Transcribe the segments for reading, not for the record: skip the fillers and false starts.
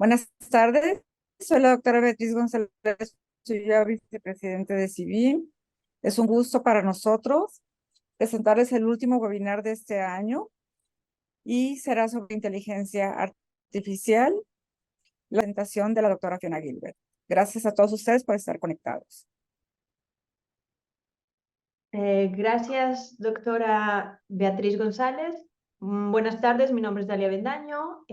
Buenas tardes, soy la doctora Beatriz González, soy ya vicepresidente de SIBIM. Es un gusto para nosotros presentarles el último webinar de este año y será sobre inteligencia artificial, la presentación de la doctora Fiona Gilbert. Gracias a todos ustedes por estar conectados. Gracias, doctora Beatriz González. Buenas tardes, mi nombre es Dalia Bendaño,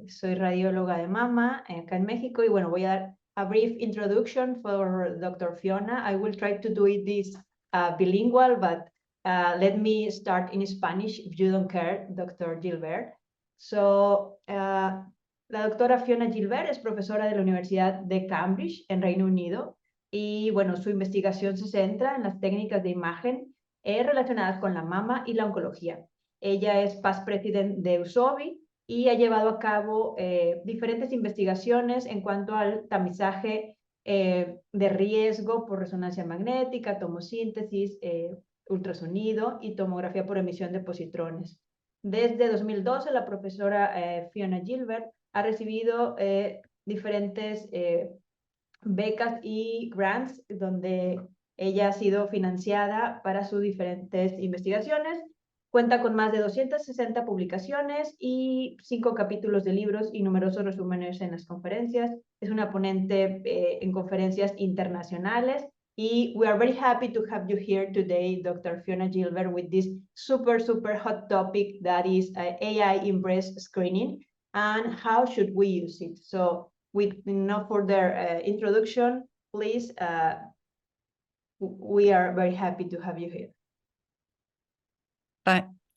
soy radióloga de mama acá en México y bueno, voy a dar a brief introduction for Dr. Fiona. I will try to do this bilingual, but let me start in Spanish if you don't care, Dr. Gilbert. So, la doctora Fiona Gilbert es profesora de la Universidad de Cambridge en Reino Unido. Y bueno, su investigación se centra en las técnicas de imagen relacionadas con la mama y la oncología. Ella es past president de USOBI y ha llevado a cabo diferentes investigaciones en cuanto al tamizaje de riesgo por resonancia magnética, tomosíntesis, ultrasonido y tomografía por emisión de positrones. Desde 2012, la profesora Fiona Gilbert ha recibido diferentes becas y grants donde ella ha sido financiada para sus diferentes investigaciones. Cuenta con más de 260 publicaciones y 5 capítulos de libros y numerosos resúmenes en las conferencias. Es una ponente en conferencias internacionales. Y we are very happy to have you here today, Dr. Fiona Gilbert, with this super hot topic that is AI in breast screening and how should we use it. So with no further introduction, please, we are very happy to have you here.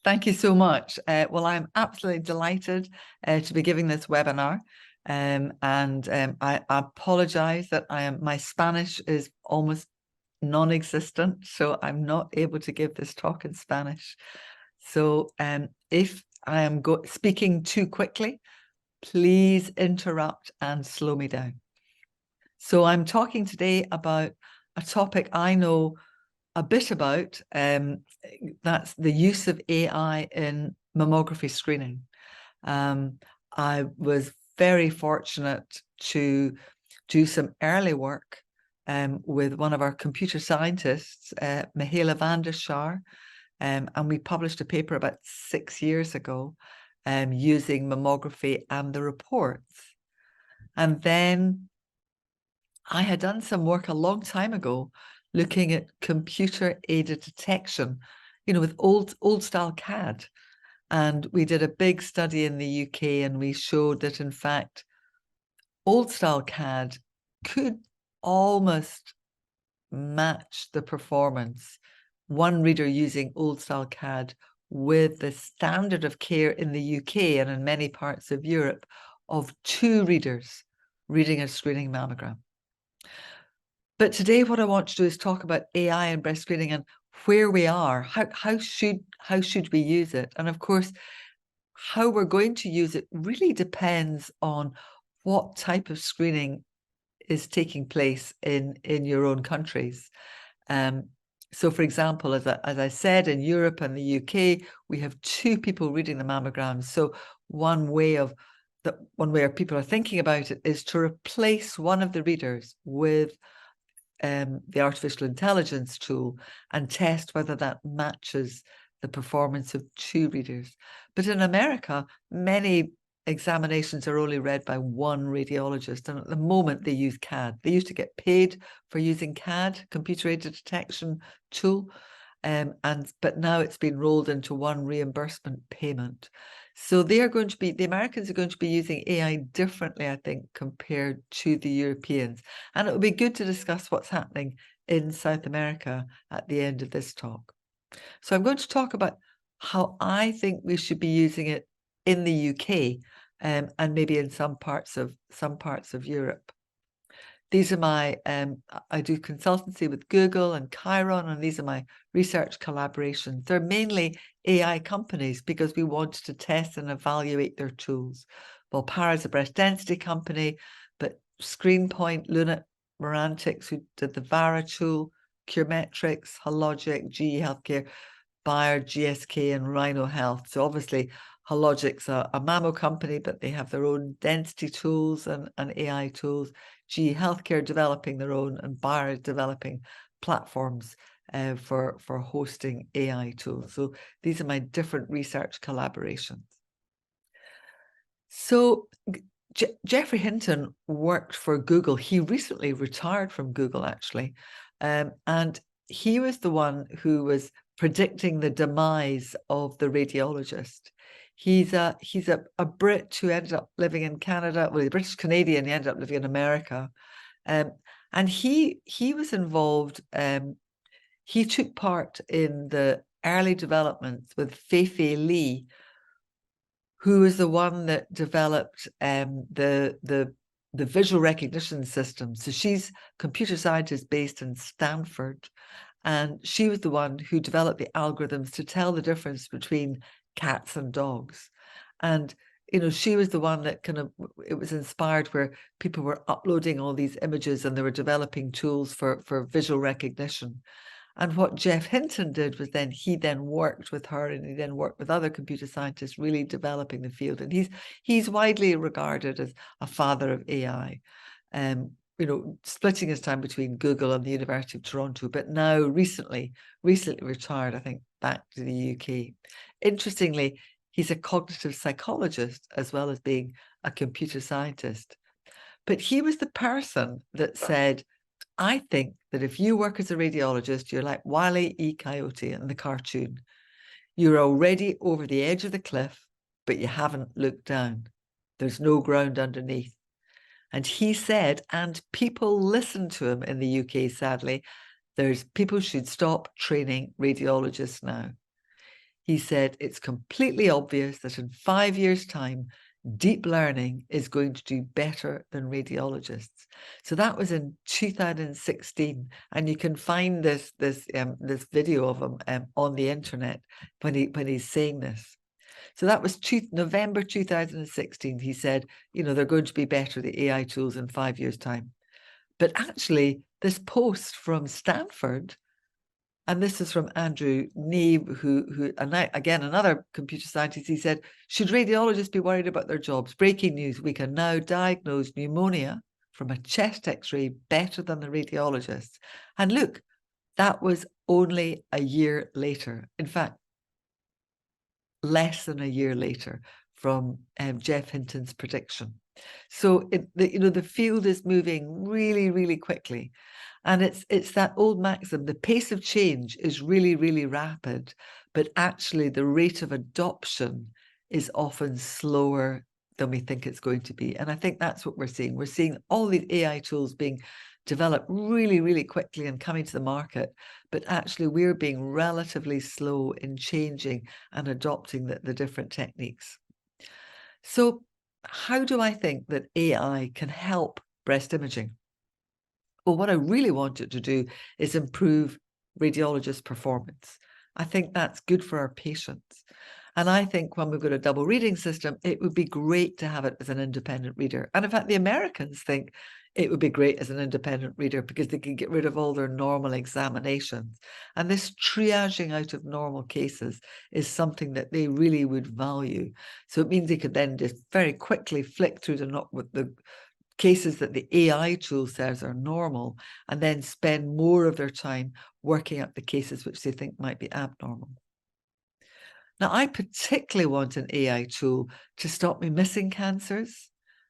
Thank you so much. Well, I'm absolutely delighted to be giving this webinar. I apologize that my Spanish is almost non-existent, so I'm not able to give this talk in Spanish. So if I am speaking too quickly, please interrupt and slow me down. So I'm talking today about a topic I know a bit about, that's the use of AI in mammography screening. I was very fortunate to do some early work with one of our computer scientists, Michaela van der Schaar, and we published a paper about 6 years ago using mammography and the reports. And then I had done some work a long time ago looking at computer-aided detection, with old style CAD. And we did a big study in the UK and we showed that, in fact, old style CAD could almost match the performance, one reader using old style CAD with the standard of care in the UK and in many parts of Europe of 2 readers reading a screening mammogram. But today what I want to do is talk about AI and breast screening and where we are, how should we use it? And of course, how we're going to use it really depends on what type of screening is taking place in your own countries. So, for example, as I said, in Europe and the UK, we have 2 people reading the mammograms. So one way people are thinking about it is to replace one of the readers with the artificial intelligence tool and test whether that matches the performance of 2 readers. But in America, many examinations are only read by 1 radiologist, and at the moment they use CAD. They used to get paid for using CAD, computer-aided detection tool, but now it's been rolled into 1 reimbursement payment. So the Americans are going to be using AI differently, I think, compared to the Europeans. And it will be good to discuss what's happening in South America at the end of this talk. So I'm going to talk about how I think we should be using it in the UK and maybe in some parts of Europe. These are my, I do consultancy with Google and Chiron, and these are my research collaborations. They're mainly AI companies because we wanted to test and evaluate their tools. Volpara is a breast density company, but ScreenPoint, Lunit, Morantix, who did the Vara tool, Curemetrics, Hologic, GE Healthcare, Bayer, GSK, and Rhino Health. So obviously Hologic's a mammo company, but they have their own density tools and AI tools. GE Healthcare developing their own, and Bayer developing platforms for hosting AI tools. So these are my different research collaborations. So Geoffrey Hinton worked for Google. He recently retired from Google, actually. And he was the one who was predicting the demise of the radiologist. He's a Brit who ended up living in Canada. Well, he's a British Canadian. He ended up living in America. And he was involved. He took part in the early developments with Fei Li, who was the one that developed the visual recognition system. So she's a computer scientist based in Stanford, and she was the one who developed the algorithms to tell the difference between cats and dogs. And you know, she was the one that it was inspired, where people were uploading all these images and they were developing tools for visual recognition. And what Geoff Hinton did was he worked with her, and he then worked with other computer scientists, really developing the field. And he's widely regarded as a father of AI, you know, splitting his time between Google and the University of Toronto, but now recently retired, I think, back to the UK. Interestingly, he's a cognitive psychologist as well as being a computer scientist. But he was the person that said, I think that if you work as a radiologist, you're like Wile E. Coyote in the cartoon. You're already over the edge of the cliff, but you haven't looked down. There's no ground underneath. And he said, and people listen to him in the UK, sadly, people should stop training radiologists now. He said, it's completely obvious that in 5 years' time, deep learning is going to do better than radiologists. So that was in 2016, and you can find this video of him on the internet when he's saying this. So that was November 2016. He said, you know, they're going to be better, the AI tools, in 5 years' time. But actually, this post from Stanford, and this is from Andrew Neeb, who again, another computer scientist, he said, should radiologists be worried about their jobs? Breaking news, we can now diagnose pneumonia from a chest x-ray better than the radiologists. And look, that was only a year later. In fact, less than a year later from Geoff Hinton's prediction. So the field is moving really, really quickly. And it's that old maxim, the pace of change is really, really rapid, but actually the rate of adoption is often slower than we think it's going to be. And I think that's what we're seeing. We're seeing all these AI tools being developed really, really quickly and coming to the market, but actually we're being relatively slow in changing and adopting the different techniques. So how do I think that AI can help breast imaging? Well, what I really want it to do is improve radiologist performance. I think that's good for our patients. And I think when we've got a double reading system, it would be great to have it as an independent reader. And in fact, the Americans think it would be great as an independent reader because they can get rid of all their normal examinations. And this triaging out of normal cases is something that they really would value. So it means they could then just very quickly flick through the cases that the AI tool says are normal, and then spend more of their time working out the cases which they think might be abnormal. Now, I particularly want an AI tool to stop me missing cancers.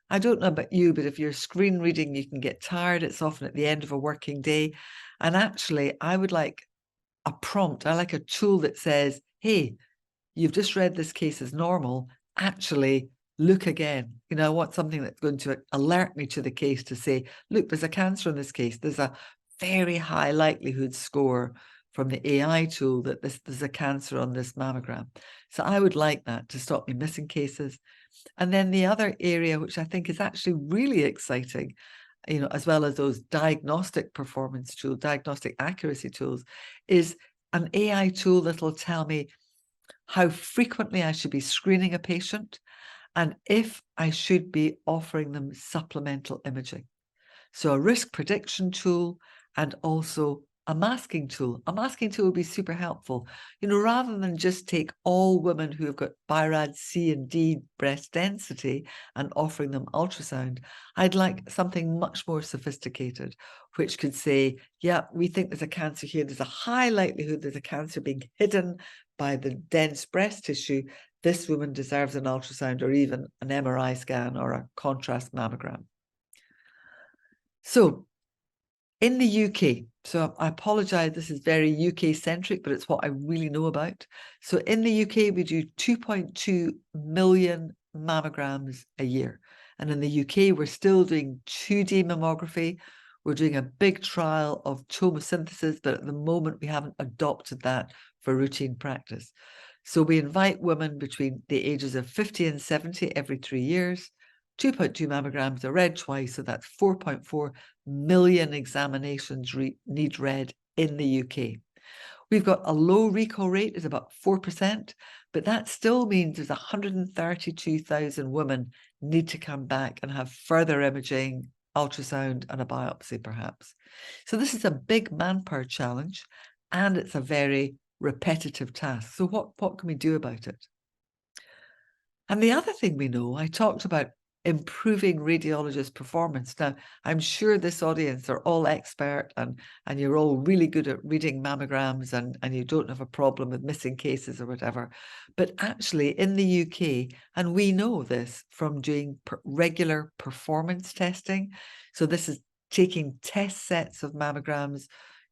I don't know about you, but if you're screen reading, you can get tired. It's often at the end of a working day. And actually, I would like a prompt. I like a tool that says, hey, you've just read this case as normal. Actually, look again. You know, I want something that's going to alert me to the case to say, look, there's a cancer in this case. There's a very high likelihood score from the AI tool that there's a cancer on this mammogram. So I would like that to stop me missing cases. And then the other area, which I think is actually really exciting, you know, as well as those diagnostic performance tools, diagnostic accuracy tools, is an AI tool that will tell me how frequently I should be screening a patient and if I should be offering them supplemental imaging. So a risk prediction tool and also a masking tool. A masking tool would be super helpful. You know, rather than just take all women who have got BIRAD C and D breast density and offering them ultrasound, I'd like something much more sophisticated, which could say, yeah, we think there's a cancer here. There's a high likelihood there's a cancer being hidden by the dense breast tissue. This woman deserves an ultrasound or even an MRI scan or a contrast mammogram. So in the UK, so I apologise, this is very UK-centric, but it's what I really know about. So in the UK, we do 2.2 million mammograms a year. And in the UK, we're still doing 2D mammography. We're doing a big trial of tomosynthesis, but at the moment, we haven't adopted that for routine practice. So we invite women between the ages of 50 and 70 every 3 years. 2.2 mammograms are read twice, so that's 4.4 million examinations need read in the UK. We've got a low recall rate, is about 4%, but that still means there's 132,000 women need to come back and have further imaging, ultrasound and a biopsy perhaps. So this is a big manpower challenge and it's a very repetitive task. So what can we do about it? And the other thing we know, I talked about improving radiologist performance. Now, I'm sure this audience are all expert and you're all really good at reading mammograms and you don't have a problem with missing cases or whatever. But actually in the UK, and we know this from doing regular performance testing, so this is taking test sets of mammograms.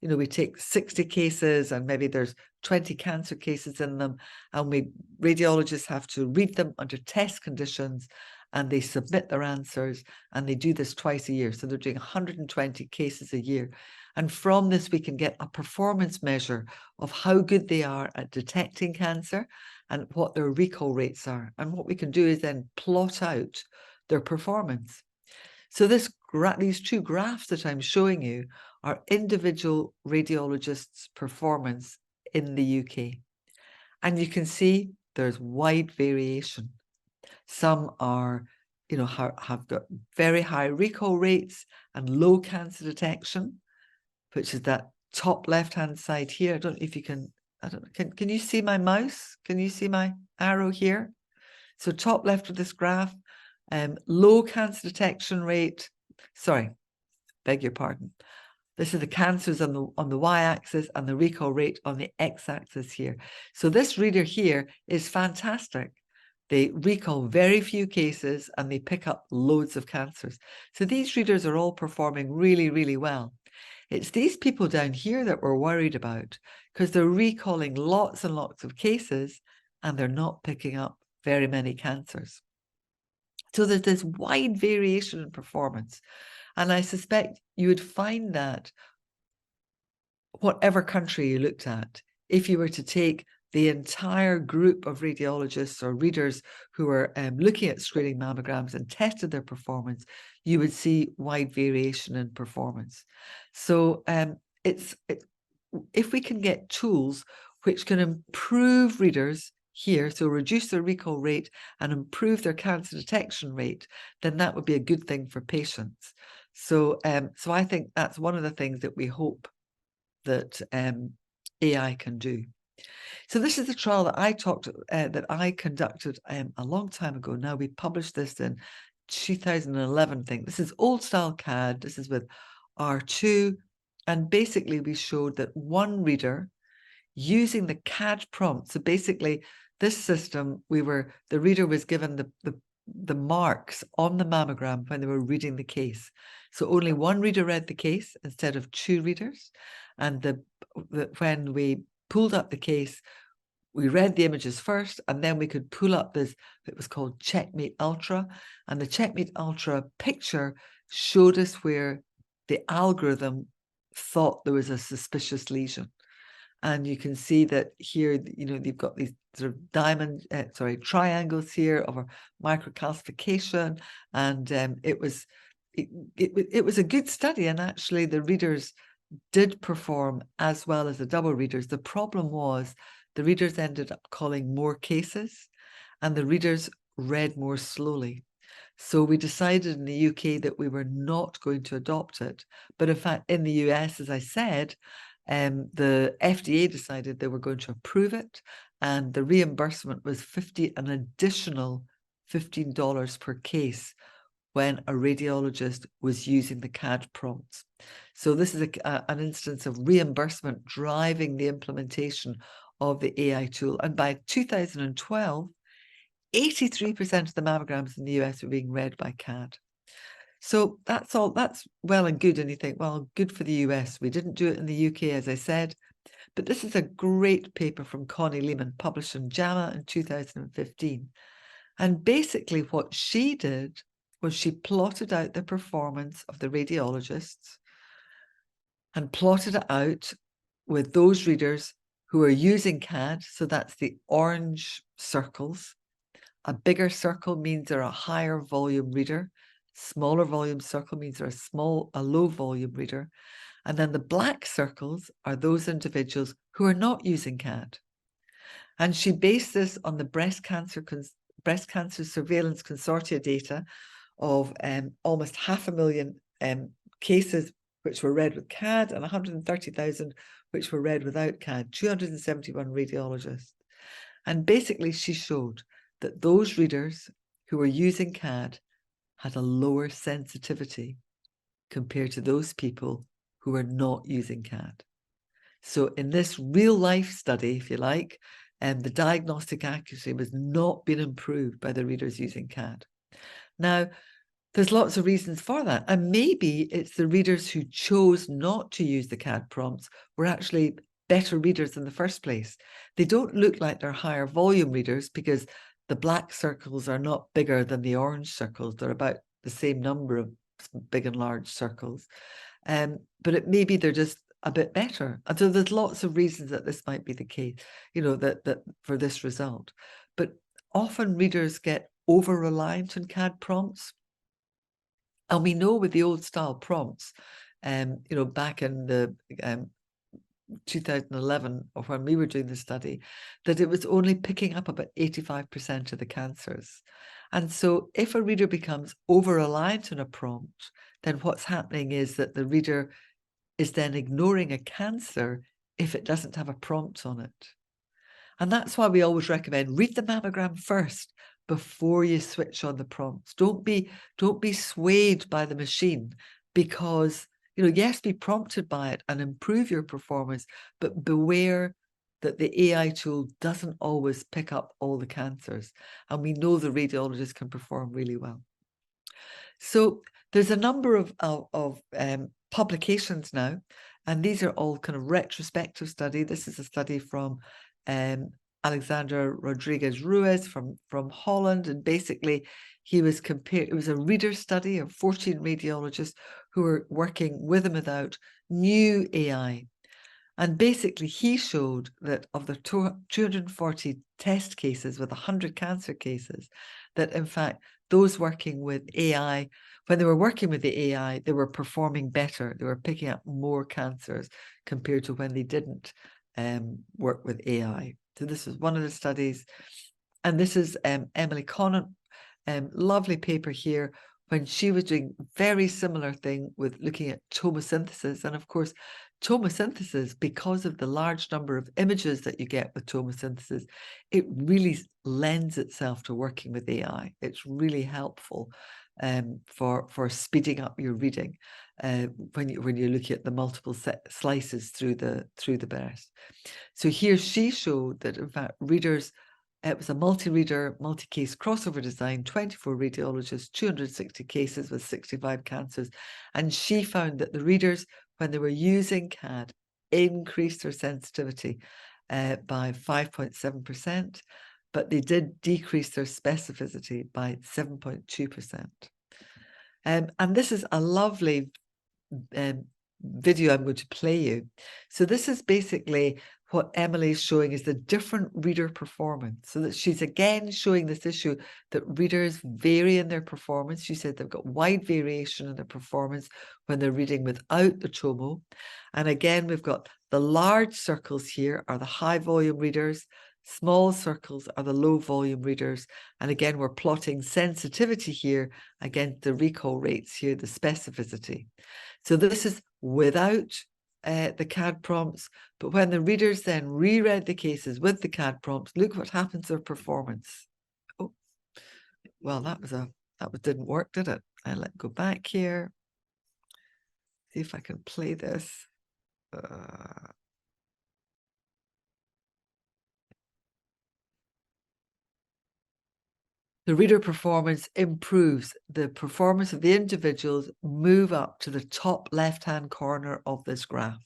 You know, we take 60 cases and maybe there's 20 cancer cases in them, and radiologists have to read them under test conditions and they submit their answers, and they do this twice a year. So they're doing 120 cases a year. And from this, we can get a performance measure of how good they are at detecting cancer and what their recall rates are. And what we can do is then plot out their performance. So these two graphs that I'm showing you are individual radiologists' performance in the UK. And you can see there's wide variation. Some are, you know, have got very high recall rates and low cancer detection, which is that top left-hand side here. I don't know if you can, can you see my mouse? Can you see my arrow here? So top left of this graph, low cancer detection rate, sorry, beg your pardon. This is the cancers on the y-axis and the recall rate on the x-axis here. So this reader here is fantastic. They recall very few cases and they pick up loads of cancers. So these readers are all performing really, really well. It's these people down here that we're worried about because they're recalling lots and lots of cases and they're not picking up very many cancers. So there's this wide variation in performance. And I suspect you would find that whatever country you looked at, if you were to take the entire group of radiologists or readers who are looking at screening mammograms and tested their performance, you would see wide variation in performance. So if we can get tools which can improve readers here, so reduce their recall rate and improve their cancer detection rate, then that would be a good thing for patients. So, so I think that's one of the things that we hope that AI can do. So this is the trial that I conducted a long time ago. Now we published this in 2011. I think this is old style CAD. This is with R2, and basically we showed that one reader using the CAD prompt. So basically, this system, the reader was given the marks on the mammogram when they were reading the case. So only one reader read the case instead of two readers. And when we pulled up the case, we read the images first, and then we could pull up this, it was called Checkmate Ultra. And the Checkmate Ultra picture showed us where the algorithm thought there was a suspicious lesion. And you can see that here, you know, they've got these sort of triangles here of a microcalcification. And it was a good study. And actually the readers did perform as well as the double readers. The problem was the readers ended up calling more cases and the readers read more slowly. So we decided in the UK that we were not going to adopt it. But in fact, in the US, as I said, the FDA decided they were going to approve it, and the reimbursement was an additional $15 per case when a radiologist was using the CAD prompts. So this is an instance of reimbursement driving the implementation of the AI tool. And by 2012, 83% of the mammograms in the US were being read by CAD. So that's well and good. And you think, well, good for the US. We didn't do it in the UK, as I said. But this is a great paper from Connie Lehman, published in JAMA in 2015. And basically what she did was she plotted out the performance of the radiologists and plotted it out with those readers who are using CAD. So that's the orange circles. A bigger circle means they're a higher volume reader. Smaller volume circle means they're a low volume reader. And then the black circles are those individuals who are not using CAD. And she based this on the breast cancer surveillance consortia data of almost 500,000 cases which were read with CAD and 130,000 which were read without CAD, 271 radiologists. And basically she showed that those readers who were using CAD had a lower sensitivity compared to those people who were not using CAD. So in this real life study, if you like, the diagnostic accuracy was not being improved by the readers using CAD. Now, there's lots of reasons for that. And maybe it's the readers who chose not to use the CAD prompts were actually better readers in the first place. They don't look like they're higher volume readers because the black circles are not bigger than the orange circles. They're about the same number of big and large circles. But maybe they're just a bit better. And so there's lots of reasons that this might be the case, that for this result. But often readers get over-reliant on CAD prompts. And we know with the old style prompts, back in the 2011, or when we were doing the study, that it was only picking up about 85% of the cancers. And so if a reader becomes over-reliant on a prompt, then what's happening is that the reader is then ignoring a cancer if it doesn't have a prompt on it. And that's why we always recommend read the mammogram first before you switch on the prompts. Don't be swayed by the machine, because yes, be prompted by it and improve your performance, but beware that the AI tool doesn't always pick up all the cancers. And we know the radiologists can perform really well. So there's a number of publications now, and these are all kind of retrospective study. This is a study from Alexander Rodriguez Ruiz from Holland, and basically it was a reader study of 14 radiologists who were working with and without new AI. And basically he showed that of the 240 test cases with 100 cancer cases, that in fact those working with AI, when they were working with the AI, they were performing better. They were picking up more cancers compared to when they didn't work with AI. So this is one of the studies. And this is Emily Conant, lovely paper here, when she was doing very similar thing with looking at tomosynthesis. And of course, tomosynthesis, because of the large number of images that you get with tomosynthesis, it really lends itself to working with AI. It's really helpful for speeding up your reading when you're looking at the multiple slices through the breast. So here she showed that in fact readers, it was a multi-reader, multi-case crossover design, 24 radiologists, 260 cases with 65 cancers. And she found that the readers, when they were using CAD, increased their sensitivity by 5.7%, but they did decrease their specificity by 7.2%. And this is a lovely video I'm going to play you. So this is basically what Emily is showing is the different reader performance. So that she's again showing this issue that readers vary in their performance. She said they've got wide variation in their performance when they're reading without the tomo. And again, we've got the large circles here are the high volume readers. Small circles are the low volume readers. And again, we're plotting sensitivity here against the recall rates here, the specificity. So this is without the CAD prompts, but when the readers then reread the cases with the CAD prompts, look what happens to their performance. Oh, well, that didn't work, did it? Let's go back here. See if I can play this. The reader performance improves. The performance of the individuals move up to the top left-hand corner of this graph.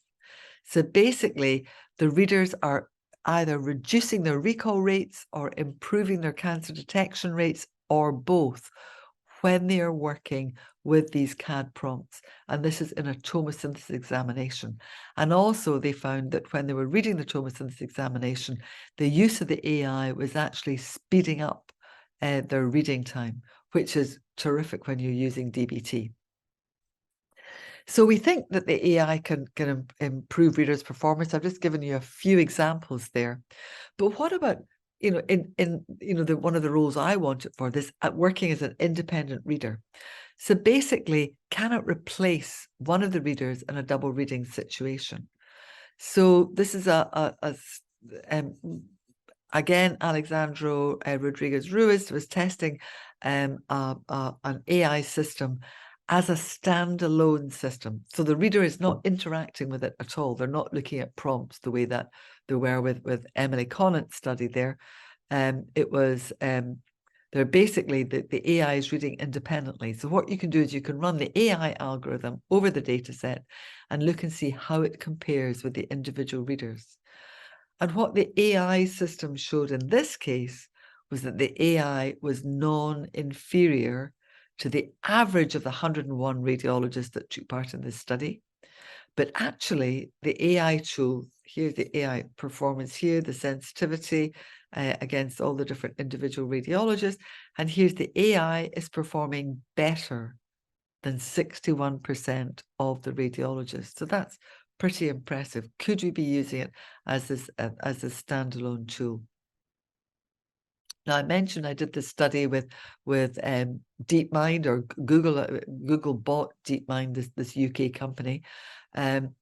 So basically, the readers are either reducing their recall rates or improving their cancer detection rates, or both, when they are working with these CAD prompts. And this is in a tomosynthesis examination. And also they found that when they were reading the tomosynthesis examination, the use of the AI was actually speeding up their reading time, which is terrific when you're using DBT. So we think that the AI can improve readers' performance. I've just given you a few examples there. But what about, in one of the roles I want it for, this working as an independent reader? So basically, can it replace one of the readers in a double reading situation? So this is again, Alexandro Rodriguez Ruiz was testing an AI system as a standalone system. So the reader is not interacting with it at all. They're not looking at prompts the way that they were with Emily Conant's study there. They're basically, the AI is reading independently. So what you can do is you can run the AI algorithm over the data set and look and see how it compares with the individual readers. And what the AI system showed in this case was that the AI was non-inferior to the average of the 101 radiologists that took part in this study. But actually, the AI tool, here's the AI performance here, the sensitivity against all the different individual radiologists. And here's the AI is performing better than 61% of the radiologists. So that's pretty impressive. Could we be using it as a standalone tool? Now, I mentioned I did this study with DeepMind, or Google bought DeepMind, this UK company. And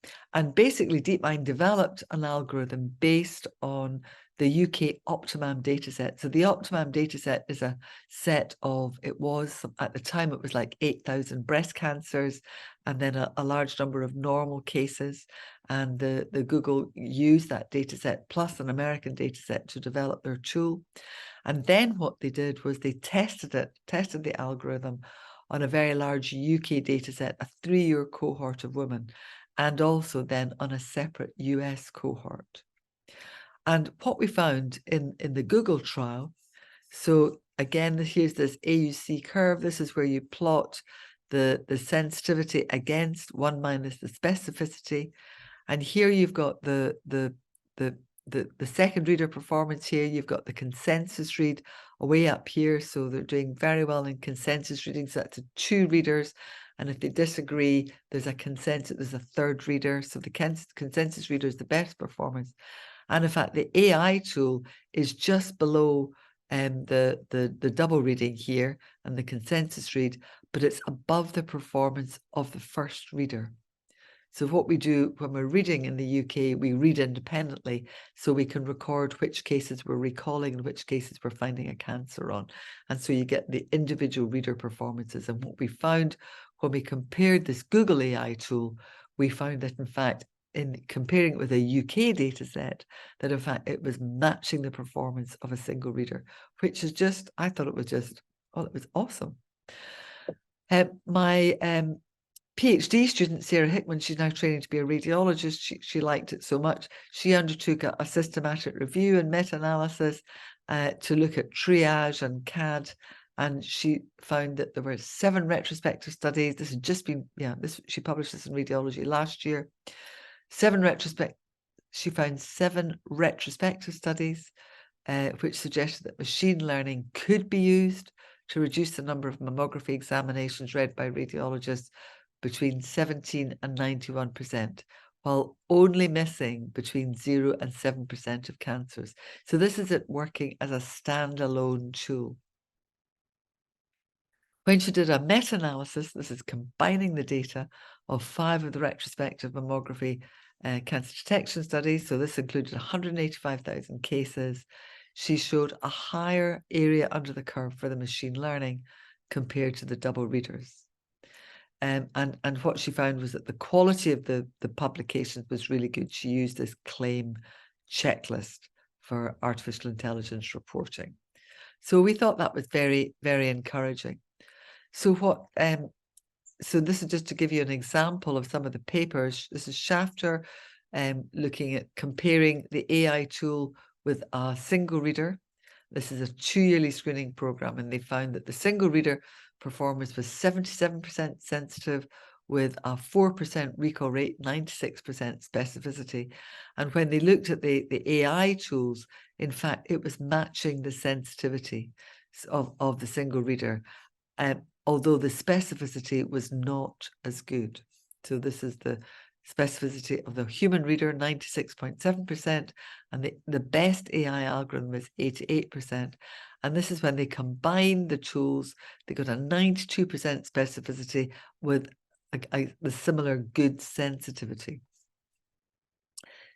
basically, DeepMind developed an algorithm based on the UK Optimum dataset. So the Optimum dataset is a set of, at the time, it was like 8,000 breast cancers, and then a large number of normal cases. And the Google used that dataset plus an American dataset to develop their tool. And then what they did was they tested the algorithm on a very large UK dataset, a 3-year cohort of women, and also then on a separate US cohort. And what we found in the Google trial, so again, here's this AUC curve. This is where you plot the sensitivity against 1 minus the specificity. And here you've got the second reader performance here. You've got the consensus read way up here. So they're doing very well in consensus reading. So that's 2 readers. And if they disagree, there's a consensus, there's a third reader. So the consensus reader is the best performance. And in fact, the AI tool is just below the double reading here and the consensus read, but it's above the performance of the first reader. So what we do when we're reading in the UK, we read independently, so we can record which cases we're recalling and which cases we're finding a cancer on. And so you get the individual reader performances. And what we found when we compared this Google AI tool, we found that, in fact, in comparing it with a UK data set, that in fact it was matching the performance of a single reader, which is just, I thought it was just, oh, it was awesome. My PhD student, Sarah Hickman, she's now training to be a radiologist. She liked it so much. She undertook a systematic review and meta-analysis to look at triage and CAD. And she found that there were 7 retrospective studies. This had just been, she published this in Radiology last year. She found 7 retrospective studies, which suggested that machine learning could be used to reduce the number of mammography examinations read by radiologists between 17 and 91%, while only missing between 0 and 7% of cancers. So this is it working as a standalone tool. When she did a meta-analysis, this is combining the data of 5 of the retrospective mammography cancer detection study. So this included 185,000 cases. She showed a higher area under the curve for the machine learning compared to the double readers. And what she found was that the quality of the publications was really good. She used this claim checklist for artificial intelligence reporting. So we thought that was very, very encouraging. So so this is just to give you an example of some of the papers. This is Shafter looking at comparing the AI tool with a single reader. This is a 2-yearly screening program, and they found that the single reader performance was 77% sensitive with a 4% recall rate, 96% specificity. And when they looked at the AI tools, in fact, it was matching the sensitivity of the single reader, although the specificity was not as good. So this is the specificity of the human reader, 96.7%, and the best AI algorithm is 88%. And this is when they combined the tools, they got a 92% specificity with the similar good sensitivity.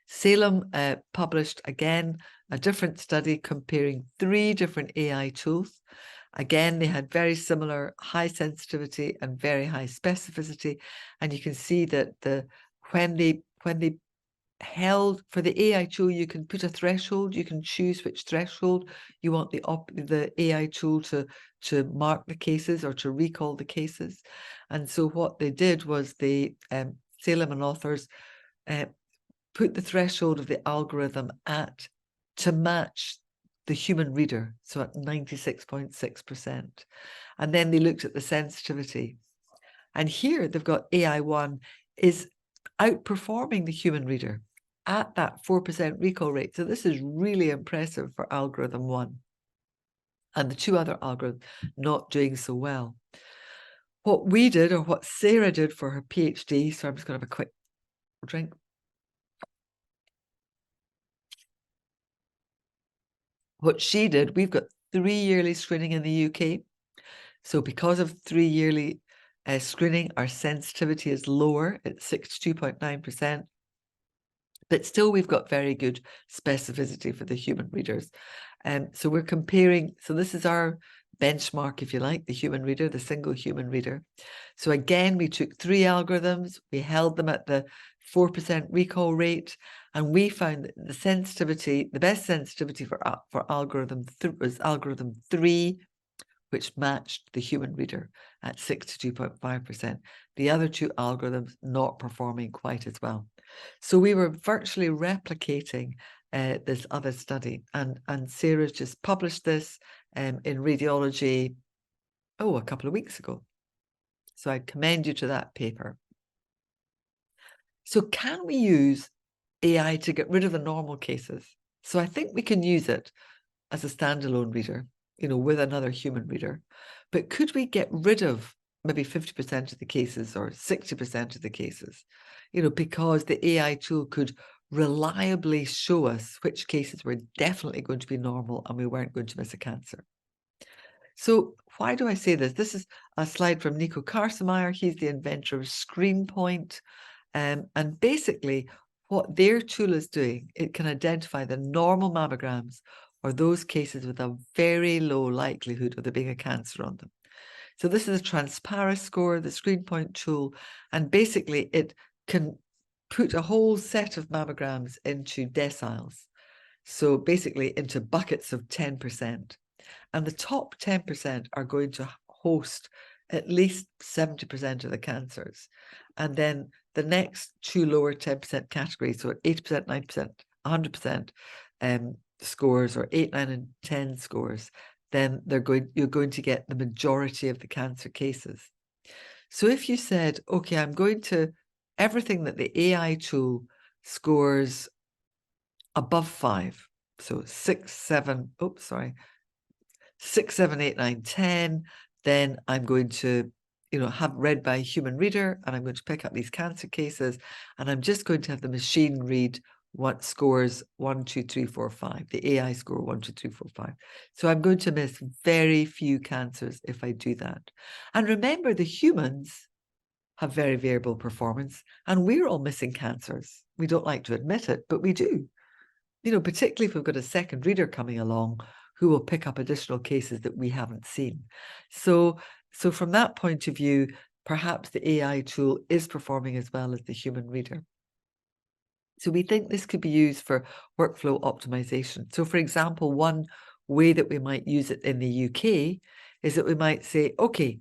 Salem published again a different study comparing 3 different AI tools. Again, they had very similar high sensitivity and very high specificity, and you can see that when they held for the AI tool, you can put a threshold. You can choose which threshold you want the AI tool to mark the cases or to recall the cases. And so what they did was Salem and authors put the threshold of the algorithm to match the human reader, so at 96.6%. And then they looked at the sensitivity. And here they've got AI1 is outperforming the human reader at that 4% recall rate. So this is really impressive for algorithm 1. And the 2 other algorithms not doing so well. What we did, or what Sarah did for her PhD, so I'm just going to have a quick drink. What she did, we've got 3 yearly screening in the UK. So because of 3 yearly screening, our sensitivity is lower at 62.9%. But still, we've got very good specificity for the human readers. So we're comparing, so this is our benchmark, if you like, the human reader, the single human reader. So again, we took 3 algorithms, we held them at the 4% recall rate, and we found that the sensitivity, the best sensitivity for algorithm was algorithm 3, which matched the human reader at 62.5%. The other 2 algorithms not performing quite as well. So we were virtually replicating this other study, and Sarah just published this in Radiology, a couple of weeks ago. So I commend you to that paper. So can we use AI to get rid of the normal cases? So I think we can use it as a standalone reader, with another human reader. But could we get rid of maybe 50% of the cases or 60% of the cases, because the AI tool could reliably show us which cases were definitely going to be normal and we weren't going to miss a cancer. So why do I say this? This is a slide from Nico Karsemeyer. He's the inventor of ScreenPoint. And basically what their tool is doing, it can identify the normal mammograms or those cases with a very low likelihood of there being a cancer on them. So this is a transparent score, the ScreenPoint tool, and basically it can put a whole set of mammograms into deciles. So basically into buckets of 10%. And the top 10% are going to host at least 70% of the cancers. And then the next 2 lower 10% categories, so 80%, 90%, 100% scores, or 8, 9, and 10 scores, then you're going to get the majority of the cancer cases. So if you said, okay, I'm going to everything that the AI tool scores above 5, so 6, 7, 8, 9, 10, then I'm going to have read by a human reader, and I'm going to pick up these cancer cases, and I'm just going to have the machine read what scores 1, 2, 3, 4, 5, the AI score 1, 2, 3, 4, 5. So I'm going to miss very few cancers if I do that. And remember, the humans have very variable performance, and we're all missing cancers. We don't like to admit it, but we do. You know, particularly if we've got a second reader coming along who will pick up additional cases that we haven't seen. So from that point of view, perhaps the AI tool is performing as well as the human reader. So we think this could be used for workflow optimization. So for example, one way that we might use it in the UK is that we might say, okay,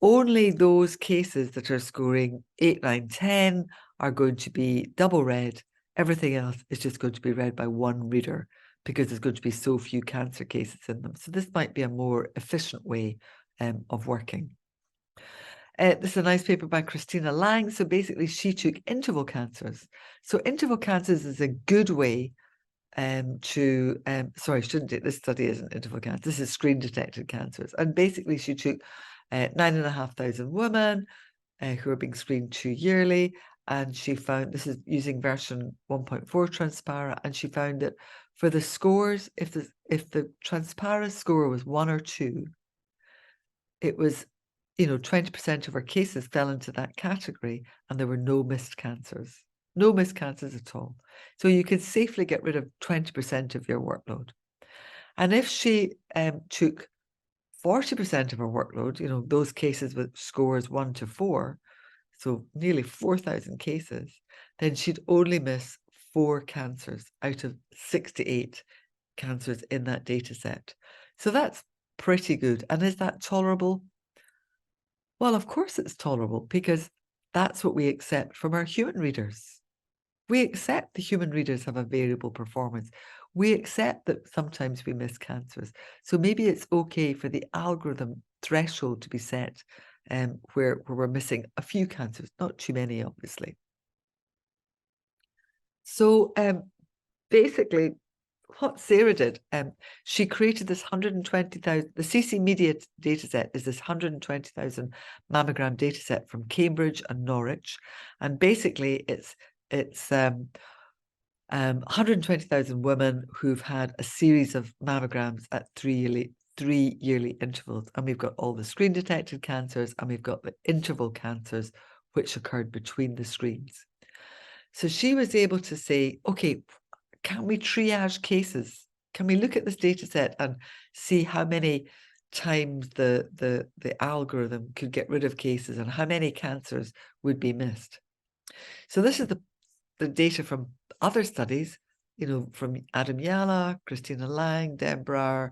only those cases that are scoring 8, 9, 10 are going to be double read. Everything else is just going to be read by one reader because there's going to be so few cancer cases in them. So this might be a more efficient way of working. This is a nice paper by Christina Lang. So basically she took interval cancers. So interval cancers is a good way sorry, shouldn't it? This study isn't interval cancer. This is screen detected cancers. And basically she took 9,500 women who are being screened 2 yearly. And she found, this is using version 1.4 transparent, and she found that for the scores, if the transparent score was 1 or 2, it was, you know, 20% of her cases fell into that category, and there were no missed cancers. No missed cancers at all. So you could safely get rid of 20% of your workload. And if she took 40% of her workload, you know, those cases with scores 1 to 4, so nearly 4,000 cases, then she'd only miss 4 cancers out of 68 cancers in that data set. So that's pretty good. And is that tolerable? Well, of course it's tolerable, because that's what we accept from our human readers. We accept the human readers have a variable performance. We accept that sometimes we miss cancers. So maybe it's okay for the algorithm threshold to be set where we're missing a few cancers, not too many, obviously. So basically, what Sarah did, she created this 120,000, the CC Media dataset is this 120,000 mammogram dataset from Cambridge and Norwich. And basically it's 120,000 women who've had a series of mammograms at 3 yearly intervals. And we've got all the screen detected cancers, and we've got the interval cancers, which occurred between the screens. So she was able to say, okay, can we triage cases? Can we look at this data set and see how many times the algorithm could get rid of cases and how many cancers would be missed? So this is the data from other studies, you know, from Adam Yala, Christina Lang, Deborah,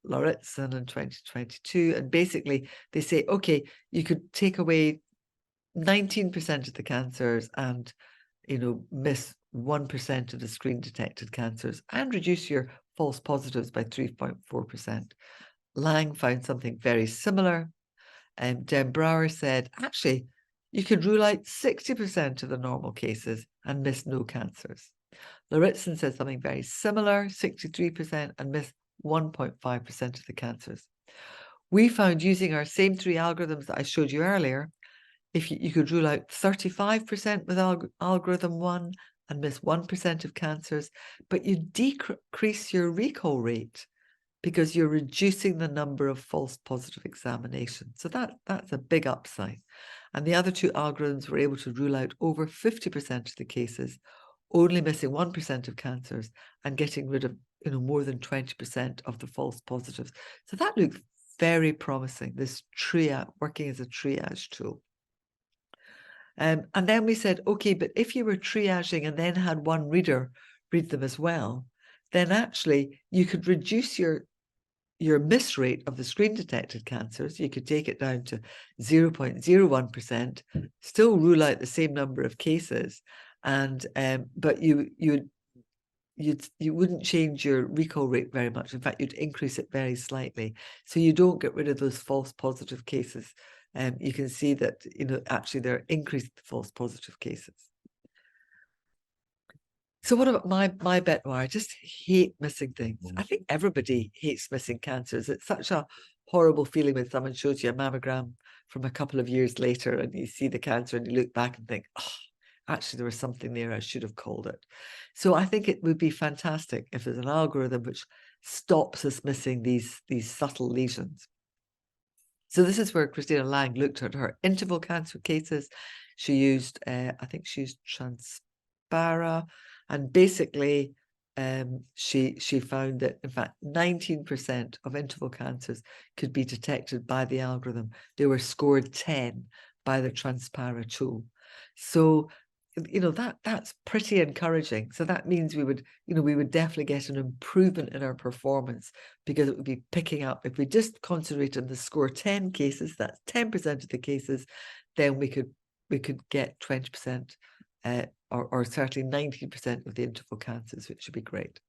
Lauritsen in 2022. And basically they say, okay, you could take away 19% of the cancers and, you know, miss 1% of the screen detected cancers and reduce your false positives by 3.4%. Lang found something very similar. Dan Brower said, actually, you could rule out 60% of the normal cases and miss no cancers. Lauritsen said something very similar, 63%, and miss 1.5% of the cancers. We found using our same 3 algorithms that I showed you earlier, if you could rule out 35% with algorithm 1 and miss 1% of cancers, but you decrease your recall rate because you're reducing the number of false positive examinations. So that's a big upside. And the other 2 algorithms were able to rule out over 50% of the cases, only missing 1% of cancers and getting rid of, you know, more than 20% of the false positives. So that looks very promising, this triage, working as a triage tool. And then we said, okay, but if you were triaging and then had one reader read them as well, then actually you could reduce your miss rate of the screen detected cancers. You could take it down to 0.01%, still rule out the same number of cases, and but you wouldn't change your recall rate very much. In fact, you'd increase it very slightly, so you don't get rid of those false positive cases. You can see that, you know, actually there are increased false positive cases. So what about my bête noire? I just hate missing things. I think everybody hates missing cancers. It's such a horrible feeling when someone shows you a mammogram from a couple of years later and you see the cancer and you look back and think, oh, actually there was something there, I should have called it. So I think it would be fantastic if there's an algorithm which stops us missing these subtle lesions. So this is where Christina Lang looked at her interval cancer cases. She used, I think she used Transpara, and basically she found that, in fact, 19% of interval cancers could be detected by the algorithm. They were scored 10 by the Transpara tool. So, you know, that's pretty encouraging. So that means we would, you know, we would definitely get an improvement in our performance, because it would be picking up, if we just concentrate on the score 10 cases, that's 10% of the cases, then we could get 20%, or certainly 19% of the interval cancers, which would be great.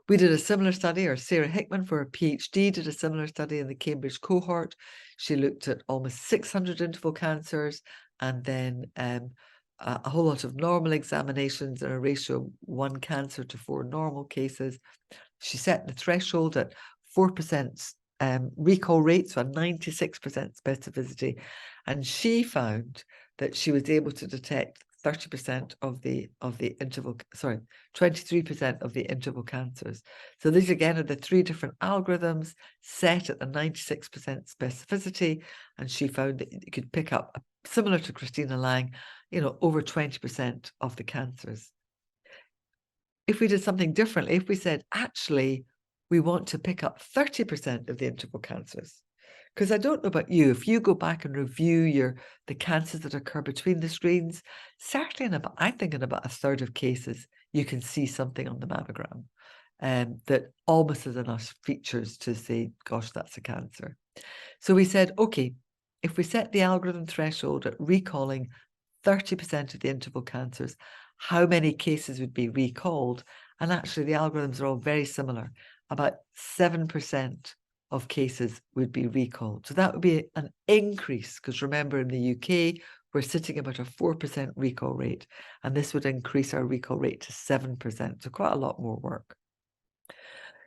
We did a similar study, or Sarah Hickman for her PhD did a similar study in the Cambridge cohort. She looked at almost 600 interval cancers, and then a whole lot of normal examinations and a ratio of 1 cancer to 4 normal cases. She set the threshold at 4% recall rate, so a 96% specificity, and she found that she was able to detect 30% of the interval, sorry, 23% of the interval cancers. So these again are the 3 different algorithms set at the 96% specificity, and she found that you could pick up, similar to Christina Lang, you know, over 20% of the cancers. If we did something differently, if we said, actually, we want to pick up 30% of the interval cancers, because I don't know about you, if you go back and review the cancers that occur between the screens, certainly I'm thinking about a third of cases, you can see something on the mammogram that almost has enough features to say, gosh, that's a cancer. So we said, okay, if we set the algorithm threshold at recalling 30% of the interval cancers, how many cases would be recalled? And actually, the algorithms are all very similar. About 7% of cases would be recalled. So that would be an increase, because remember, in the UK, we're sitting about a 4% recall rate, and this would increase our recall rate to 7%, so quite a lot more work.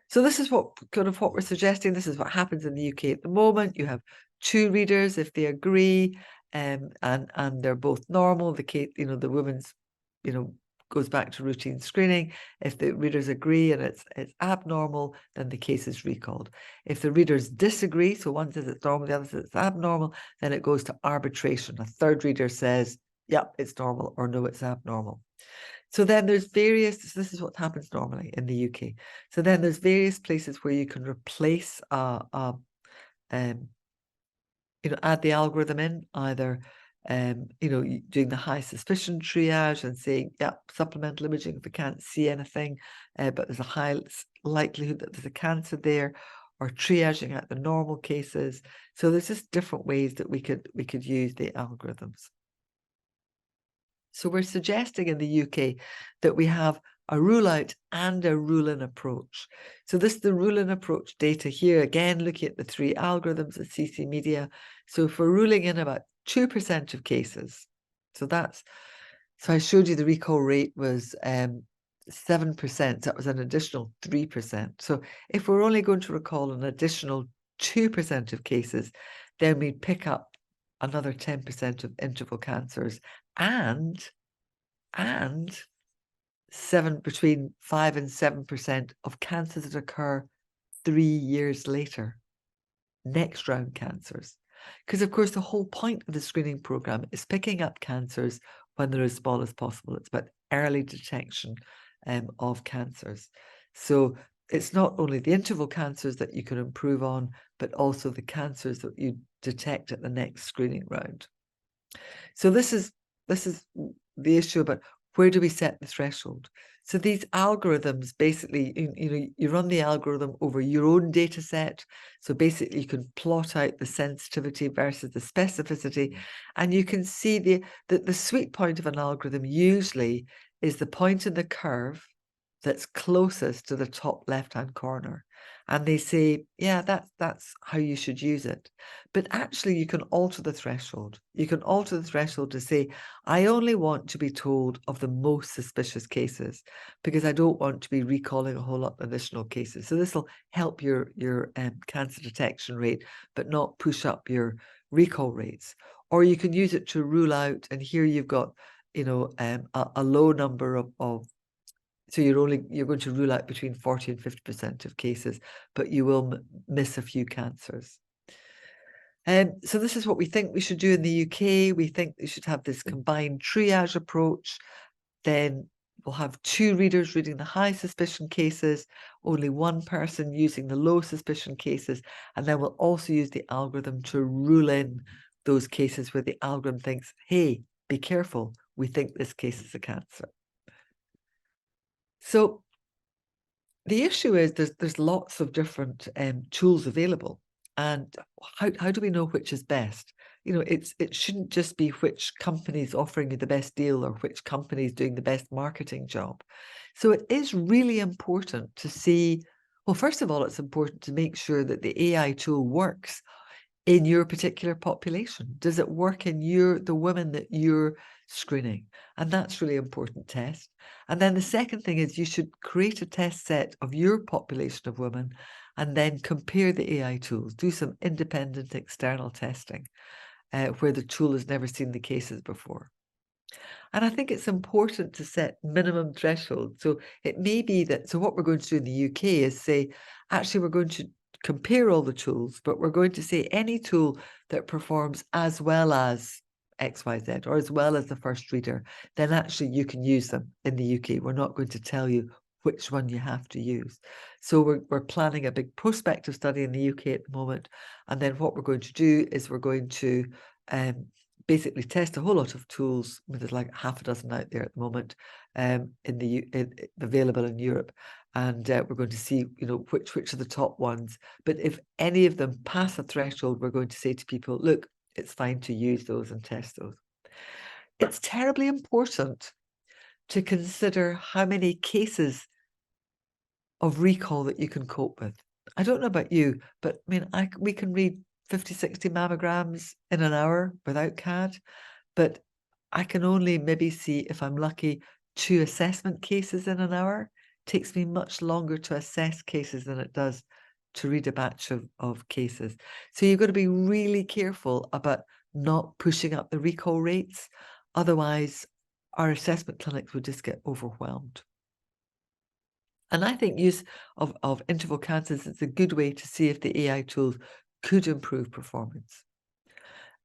So this is what we're suggesting. This is what happens in the UK at the moment. You have 2 readers if they agree, and they're both normal. The case, you know, the woman's, you know, goes back to routine screening. If the readers agree and it's abnormal, then the case is recalled. If the readers disagree, so one says it's normal, the other says it's abnormal, then it goes to arbitration. A third reader says, yep, it's normal, or no, it's abnormal. So then there's various, this is what happens normally in the UK. So then there's various places where you can replace you know, add the algorithm in, either you know, doing the high suspicion triage and saying, yeah, supplemental imaging if we can't see anything, but there's a high likelihood that there's a cancer there, or triaging at the normal cases. So there's just different ways that we could use the algorithms. So we're suggesting in the UK that we have a rule out and a rule in approach. So this is the rule in approach data here, again, looking at the 3 algorithms at CC Media. So if we're ruling in about 2% of cases, so I showed you the recall rate was 7%, that was an additional 3%. So if we're only going to recall an additional 2% of cases, then we pick up another 10% of interval cancers, and between 5 and 7% of cancers that occur 3 years later, next round cancers. Because of course the whole point of the screening program is picking up cancers when they're as small as possible. It's about early detection of cancers. So it's not only the interval cancers that you can improve on, but also the cancers that you detect at the next screening round. So this is the issue about where do we set the threshold. So these algorithms, basically, you know, you run the algorithm over your own data set. So basically you can plot out the sensitivity versus the specificity, and you can see the sweet point of an algorithm usually is the point in the curve that's closest to the top left-hand corner. And they say, yeah, that's how you should use it. But actually, you can alter the threshold. You can alter the threshold to say, I only want to be told of the most suspicious cases, because I don't want to be recalling a whole lot of additional cases. So this will help your cancer detection rate, but not push up your recall rates. Or you can use it to rule out, and here you've got, you know, a low number of so you're going to rule out between 40 and 50% of cases, but you will miss a few cancers. So this is what we think we should do in the UK. We think we should have this combined triage approach. Then we'll have 2 readers reading the high suspicion cases, only 1 person using the low suspicion cases, and then we'll also use the algorithm to rule in those cases where the algorithm thinks, hey, be careful, we think this case is a cancer. So the issue is there's lots of different tools available, and how do we know which is best? You know, it shouldn't just be which company's offering you the best deal or which company's doing the best marketing job. So it is really important to see, well, first of all, it's important to make sure that the AI tool works in your particular population. Does it work in the women that you're screening? And that's really important test. And then the second thing is you should create a test set of your population of women and then compare the AI tools, do some independent external testing where the tool has never seen the cases before. And I think it's important to set minimum thresholds. So it may be that, so what we're going to do in the UK is say, actually, we're going to compare all the tools, but we're going to say any tool that performs as well as XYZ or as well as the first reader, then actually you can use them in the UK. We're not going to tell you which one you have to use. So we're planning a big prospective study in the UK at the moment. And then what we're going to do is we're going to basically test a whole lot of tools. I mean, there's like half a dozen out there at the moment available in Europe. And we're going to see, you know, which are the top ones. But if any of them pass a threshold, we're going to say to people, look, it's fine to use those and test those. It's terribly important to consider how many cases of recall that you can cope with. I don't know about you, but I mean, we can read 50, 60 mammograms in an hour without CAD, but I can only maybe see, if I'm lucky, 2 assessment cases in an hour. It takes me much longer to assess cases than it does to read a batch of cases. So you've got to be really careful about not pushing up the recall rates. Otherwise, our assessment clinics would just get overwhelmed. And I think use of interval cancers is a good way to see if the AI tools could improve performance.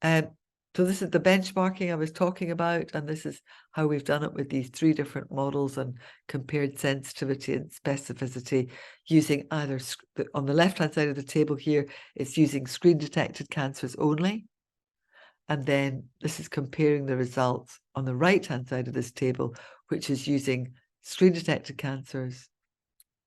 So this is the benchmarking I was talking about, and this is how we've done it with these 3 different models and compared sensitivity and specificity using either, on the left-hand side of the table here, it's using screen-detected cancers only. And then this is comparing the results on the right-hand side of this table, which is using screen-detected cancers,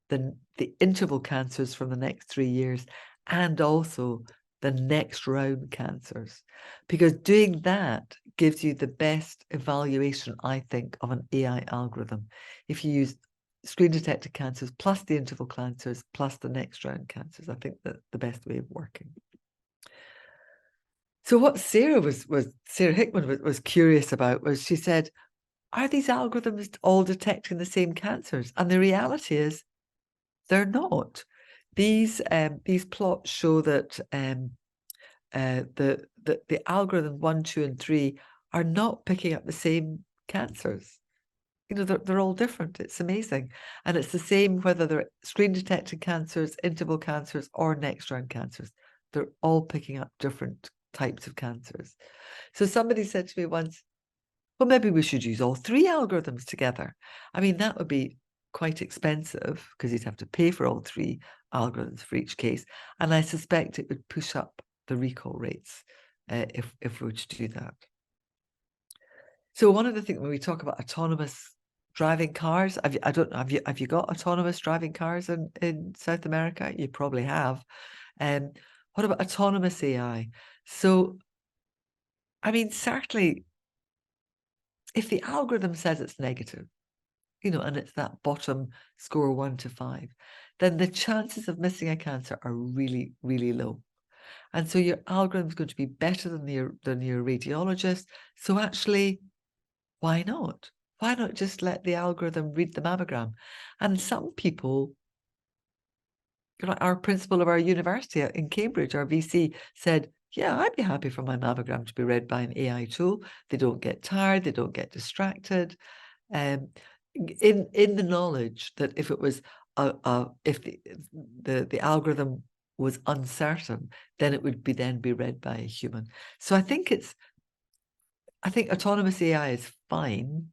the interval cancers from the next 3 years, and also the next round cancers, because doing that gives you the best evaluation, I think, of an AI algorithm. If you use screen detected cancers plus the interval cancers plus the next round cancers, I think that's the best way of working. So what Sarah Hickman was curious about was, she said, are these algorithms all detecting the same cancers? And the reality is they're not. These plots show that the algorithm 1, 2, and 3 are not picking up the same cancers. You know, they're all different. It's amazing. And it's the same whether they're screen detected cancers, interval cancers, or next round cancers. They're all picking up different types of cancers. So somebody said to me once, well, maybe we should use all 3 algorithms together. I mean, that would be quite expensive because you'd have to pay for all 3 algorithms for each case. And I suspect it would push up the recall rates if we were to do that. So one of the things when we talk about autonomous driving cars, have you got autonomous driving cars in South America? You probably have. What about autonomous AI? So, I mean, certainly, if the algorithm says it's negative, you know, and it's that bottom score 1 to 5, then the chances of missing a cancer are really, really low. And so your algorithm is going to be better than your radiologist. So actually, why not? Why not just let the algorithm read the mammogram? And some people, our principal of our university in Cambridge, our VC, said, yeah, I'd be happy for my mammogram to be read by an AI tool. They don't get tired, they don't get distracted. In the knowledge that if it was if the algorithm was uncertain, then it would then be read by a human. So I think autonomous AI is fine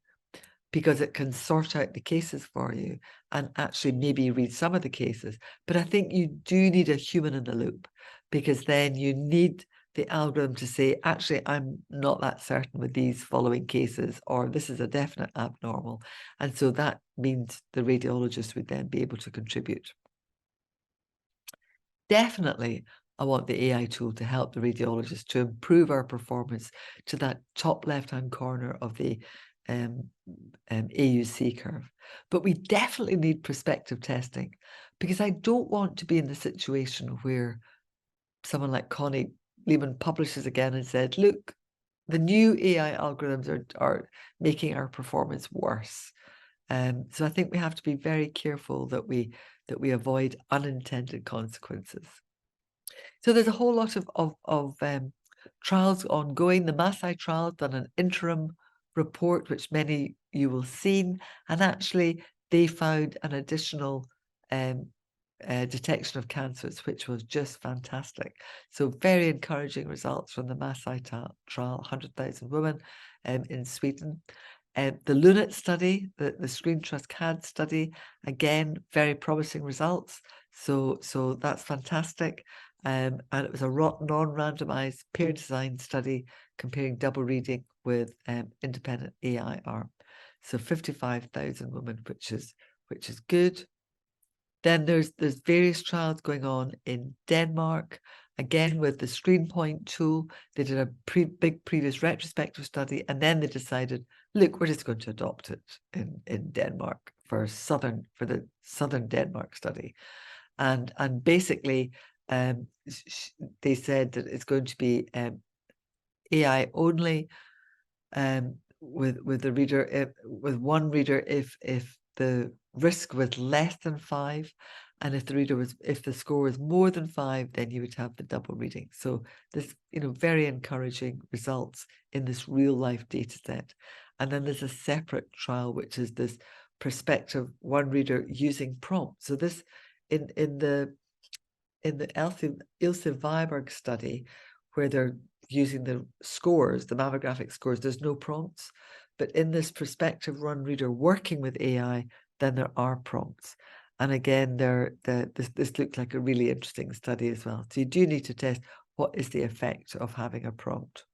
because it can sort out the cases for you and actually maybe read some of the cases. But I think you do need a human in the loop, because then you need the algorithm to say, actually, I'm not that certain with these following cases, or this is a definite abnormal. And so that means the radiologist would then be able to contribute. Definitely, I want the AI tool to help the radiologist to improve our performance to that top left-hand corner of the AUC curve. But we definitely need prospective testing, because I don't want to be in the situation where someone like Connie Lehman publishes again and said, look, the new AI algorithms are making our performance worse. So I think we have to be very careful that we avoid unintended consequences. So there's a whole lot of trials ongoing. The Maasai trial done an interim report, which many you will seen, and actually they found an additional detection of cancers, which was just fantastic. So very encouraging results from the Maasai trial, 100,000 women in Sweden. The LUNAT study, the Screen Trust CAD study, again, very promising results. So that's fantastic. And it was a non-randomized peer design study comparing double reading with independent AI arm. So 55,000 women, which is good. Then there's various trials going on in Denmark, again with the ScreenPoint tool. They did a big previous retrospective study, and then they decided, look, we're just going to adopt it in Denmark for the southern Denmark study, and basically they said that it's going to be AI only, with the reader, with one reader if the risk was less than 5, and if the score was more than 5, then you would have the double reading. So this, very encouraging results in this real life data set. And then there's a separate trial, which is this prospective one reader using prompts. So this in the Ilse Viberg study, where they're using the scores, the mammographic scores, there's no prompts. But in this prospective run reader working with AI, then there are prompts. And again, this looks like a really interesting study as well. So you do need to test what is the effect of having a prompt.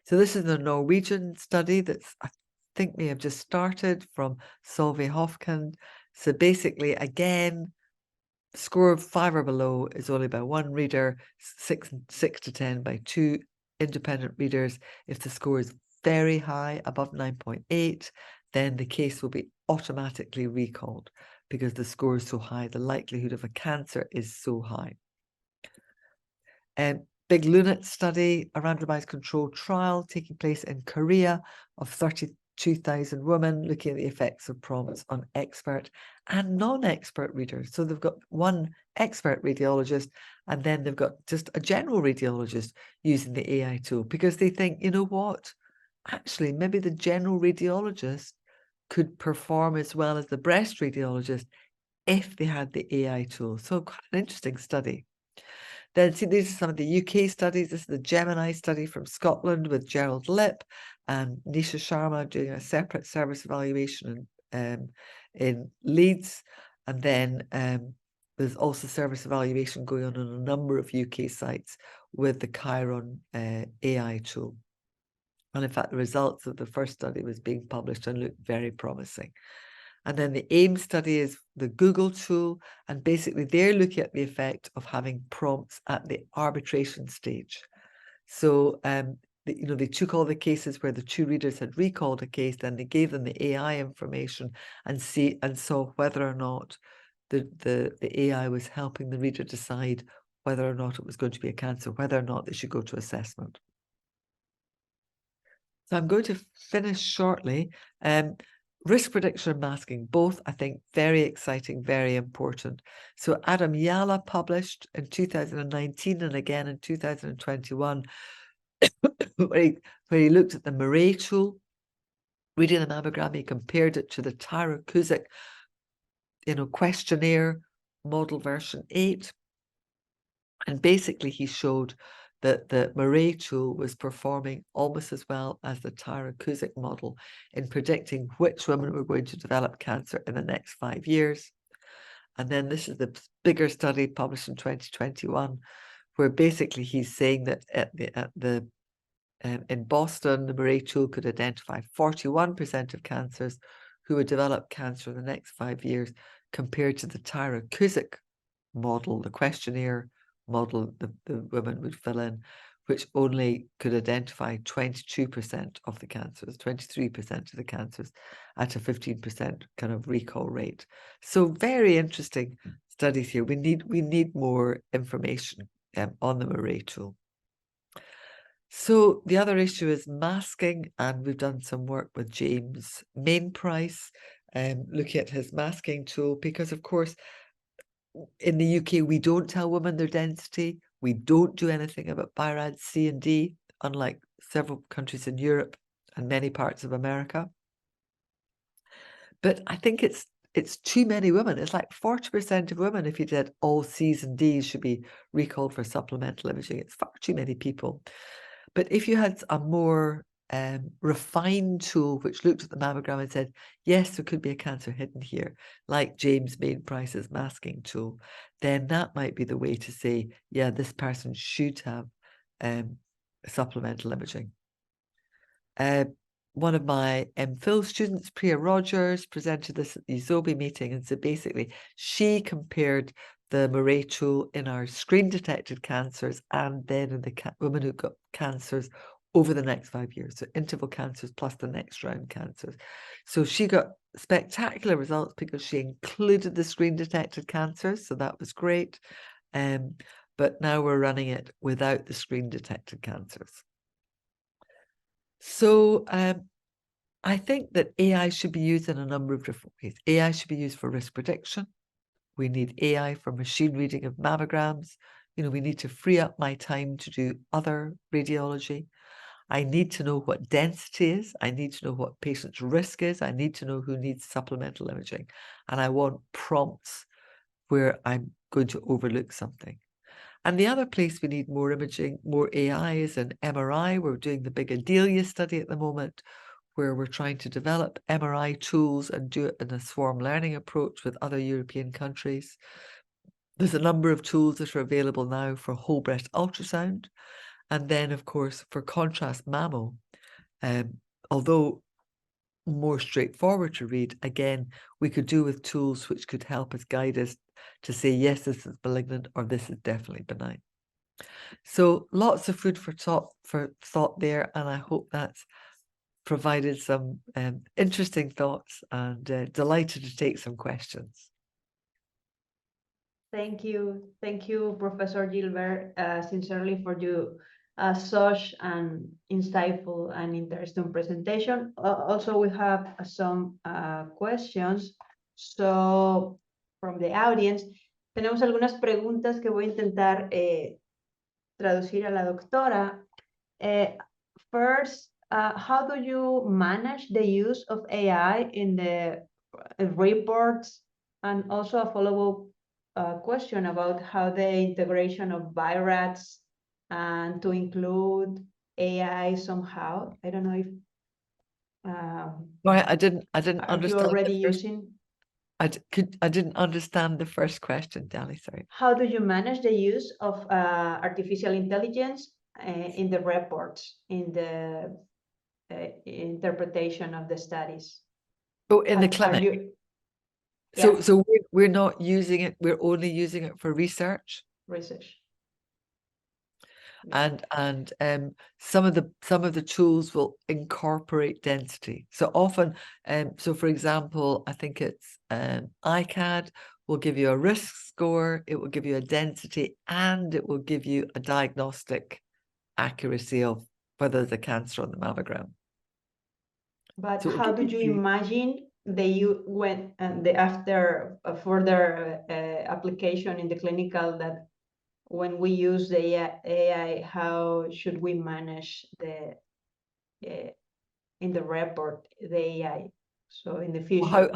So this is the Norwegian study that's, I think, may have just started, from Solveig Hofken. So basically, again, score of 5 or below is only by one reader, 6 to 10 by 2 independent readers. If the score is very high, above 9.8, then the case will be automatically recalled, because the score is so high, the likelihood of a cancer is so high. Big LUNAT study, a randomized controlled trial taking place in Korea of 32,000 women, looking at the effects of prompts on expert and non-expert readers. So they've got one expert radiologist, and then they've got just a general radiologist using the AI tool, because they think, you know what, actually, maybe the general radiologist could perform as well as the breast radiologist if they had the AI tool. So quite an interesting study. Then see, these are some of the UK studies. This is the Gemini study from Scotland with Gerald Lipp and Nisha Sharma doing a separate service evaluation in Leeds. And then there's also service evaluation going on a number of UK sites with the Chiron AI tool. And in fact, the results of the first study was being published and looked very promising. And then the AIM study is the Google tool, and basically they're looking at the effect of having prompts at the arbitration stage. So, they took all the cases where the 2 readers had recalled a case, then they gave them the AI information and saw whether or not the AI was helping the reader decide whether or not it was going to be a cancer, whether or not they should go to assessment. So I'm going to finish shortly. Risk prediction and masking, both, I think, very exciting, very important. So Adam Yala published in 2019 and again in 2021, where he looked at the Murray tool, reading the mammogram. He compared it to the Tyrer-Cuzick, questionnaire model version 8. And basically, he showed that the Murray tool was performing almost as well as the Tyrer-Cuzick model in predicting which women were going to develop cancer in the next 5 years. And then this is the bigger study published in 2021, where basically he's saying that in Boston, the Murray tool could identify 41% of cancers who would develop cancer in the next 5 years, compared to the Tyrer-Cuzick model, the questionnaire model the women would fill in, which only could identify 22% of the cancers, 23% of the cancers at a 15% kind of recall rate. So very interesting studies here. We need more information on the Murray tool. So the other issue is masking, and we've done some work with James Mainprice, looking at his masking tool, because of course in the UK we don't tell women their density. We don't do anything about BI-RADS C and D, unlike several countries in Europe and many parts of America. But I think it's too many women. It's like 40% of women, if you did all C's and D's, should be recalled for supplemental imaging. It's far too many people. But if you had a more refined tool which looked at the mammogram and said, yes, there could be a cancer hidden here, like James Mainprice's masking tool, then that might be the way to say, yeah, this person should have supplemental imaging. One of my MPhil students, Priya Rogers, presented this at the Zobi meeting, and so basically she compared the Murray tool in our screen-detected cancers and then in the women who got cancers over the next 5 years, so interval cancers plus the next round cancers. So she got spectacular results because she included the screen-detected cancers, so that was great. But now we're running it without the screen-detected cancers. So I think that AI should be used in a number of different ways. AI should be used for risk prediction. We need AI for machine reading of mammograms. You know, we need to free up my time to do other radiology. I need to know what density is. I need to know what patient's risk is. I need to know who needs supplemental imaging. And I want prompts where I'm going to overlook something. And the other place we need more imaging, more AI, is in MRI. We're doing the big Adelia study at the moment, where we're trying to develop MRI tools and do it in a swarm learning approach with other European countries. There's a number of tools that are available now for whole breast ultrasound. And then, of course, for contrast mammo, although more straightforward to read, again, we could do with tools which could help us guide us to say, yes, this is malignant, or this is definitely benign. So lots of food for thought there, and I hope that's provided some interesting thoughts, and delighted to take some questions. Thank you, Professor Gilbert, sincerely for you such an insightful and interesting presentation. Also, we have some questions. So, from the audience, tenemos algunas preguntas que voy a intentar traducir a la doctora. First, how do you manage the use of AI in the reports? And also a follow-up question about how the integration of BI-RADS and to include AI somehow. I don't know if I didn't understand. Are you already using? I didn't understand the first question, Dali. Sorry. How do you manage the use of artificial intelligence in the reports, in the interpretation of the studies? Oh, in the clinic. So we're not using it. We're only using it for research. And some of the tools will incorporate density. So often, so for example, I think it's ICAD will give you a risk score, it will give you a density, and it will give you a diagnostic accuracy of whether there's a cancer on the mammogram. But so how did you imagine when after further application in the clinical, that when we use the AI, how should we manage the in the report the AI? So in the future,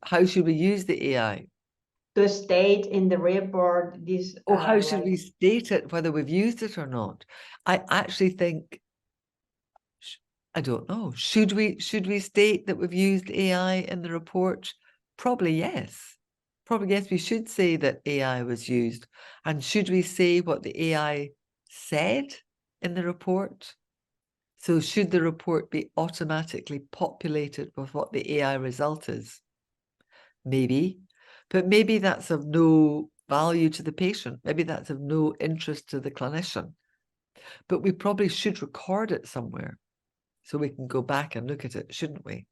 how should we use the AI? to state in the report this. Or how should we state it, whether we've used it or not? I actually think, I don't know. Should we state that we've used AI in the report? Probably yes. Probably yes, we should say that AI was used. And should we say what the AI said in the report? So should the report be automatically populated with what the AI result is? Maybe. But maybe that's of no value to the patient. Maybe that's of no interest to the clinician. But we probably should record it somewhere so we can go back and look at it, shouldn't we?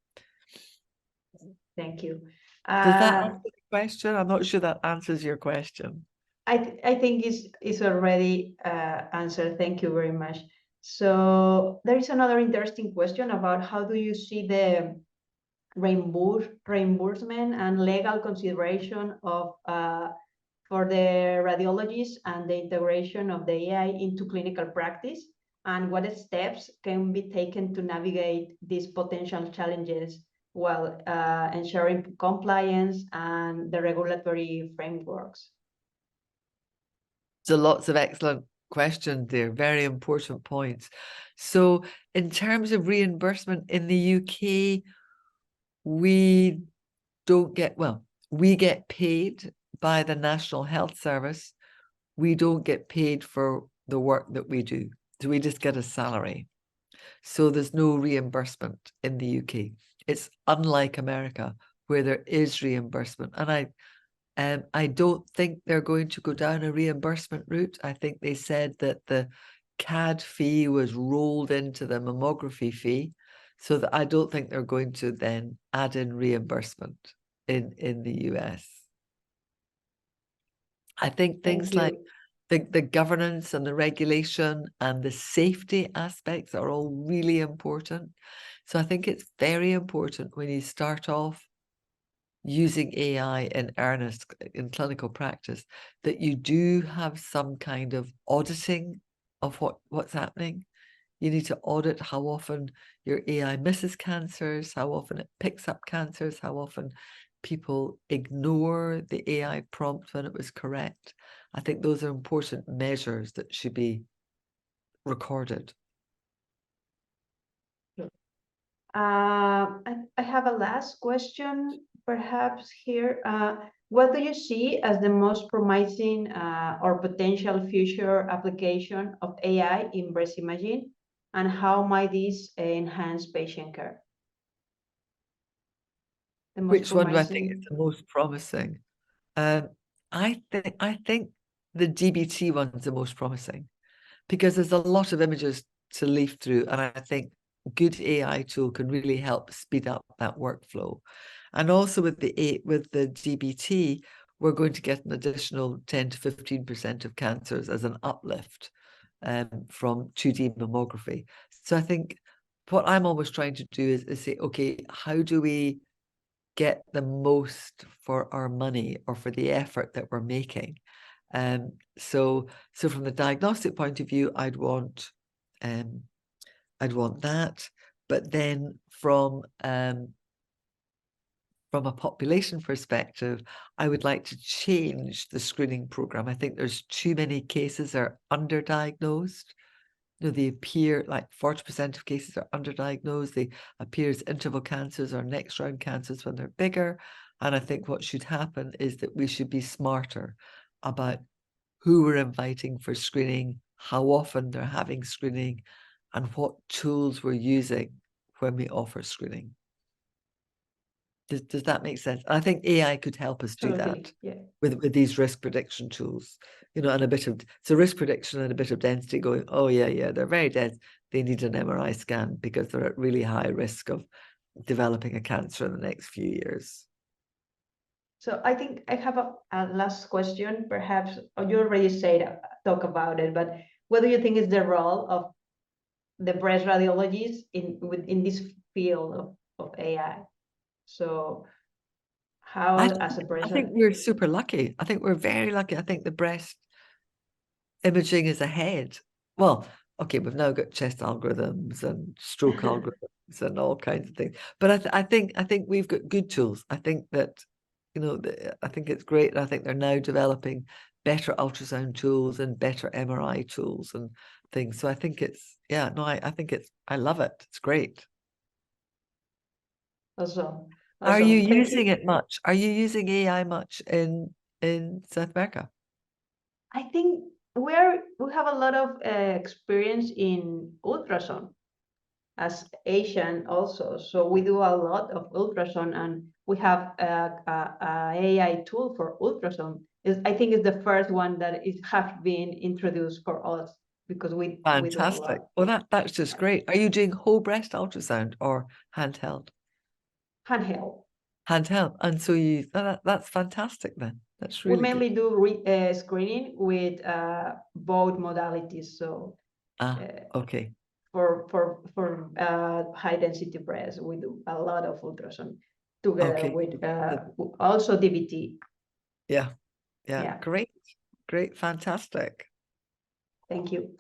Thank you. Does that answer the question? I'm not sure that answers your question. I think it's already answered. Thank you very much. So there is another interesting question about how do you see the reimbursement and legal consideration of for the radiologists and the integration of the AI into clinical practice, and what steps can be taken to navigate these potential challenges while ensuring compliance and the regulatory frameworks. So lots of excellent questions there, very important points. So in terms of reimbursement in the UK, we don't get, well, we get paid by the National Health Service. We don't get paid for the work that we do. So we just get a salary. So there's no reimbursement in the UK. It's unlike America, where there is reimbursement. And I don't think they're going to go down a reimbursement route. I think they said that the CAD fee was rolled into the mammography fee, so that I don't think they're going to then add in reimbursement in the US. I think things like the governance and the regulation and the safety aspects are all really important. So I think it's very important when you start off using AI in earnest in clinical practice that you do have some kind of auditing of what's happening. You need to audit how often your AI misses cancers, how often it picks up cancers, how often people ignore the AI prompt when it was correct. I think those are important measures that should be recorded. I have a last question, perhaps here. What do you see as the most promising or potential future application of AI in breast imaging, and how might this enhance patient care? Which one do I think is the most promising? I think the DBT one's the most promising, because there's a lot of images to leaf through, and I think good AI tool can really help speed up that workflow. And also with the DBT, we're going to get an additional 10 to 15% of cancers as an uplift from 2D mammography. So I think what I'm always trying to do is say, okay, how do we get the most for our money or for the effort that we're making? So from the diagnostic point of view, I'd want that, but then from a population perspective, I would like to change the screening program. I think there's too many cases are underdiagnosed. You know, they appear like 40% of cases are underdiagnosed. They appear as interval cancers or next round cancers when they're bigger. And I think what should happen is that we should be smarter about who we're inviting for screening, how often they're having screening, and what tools we're using when we offer screening. Does that make sense? I think AI could help us do that with these risk prediction tools, you know, and a bit of, so risk prediction and a bit of density going, oh yeah, they're very dense. They need an MRI scan because they're at really high risk of developing a cancer in the next few years. So I think I have a last question, perhaps you already talk about it, but what do you think is the role of the breast radiologists in this field of AI? So how as a breast... I think we're super lucky. I think we're very lucky. I think the breast imaging is ahead. Well, okay, we've now got chest algorithms and stroke algorithms and all kinds of things. But I think we've got good tools. I think that you know, I think it's great. And I think they're now developing better ultrasound tools and better MRI tools and things. So I think it's, yeah, no, I think it's, I love it. It's great. Awesome. Are you Awesome. Thank using it much? Are you using AI much in South America? I think we have a lot of experience in ultrasound as Asian also. So we do a lot of ultrasound, and we have a AI tool for ultrasound. I think it's the first one that is have been introduced for us because we do a Fantastic. lot. Well, that's just great. Are you doing whole breast ultrasound or handheld? Handheld. Handheld. And so you, that's fantastic then. That's We really mainly good. do screening with both modalities. So Okay. for high density breast, we do a lot of ultrasound together Okay. with also DVT. Yeah. Yeah. Great. Fantastic. Thank you.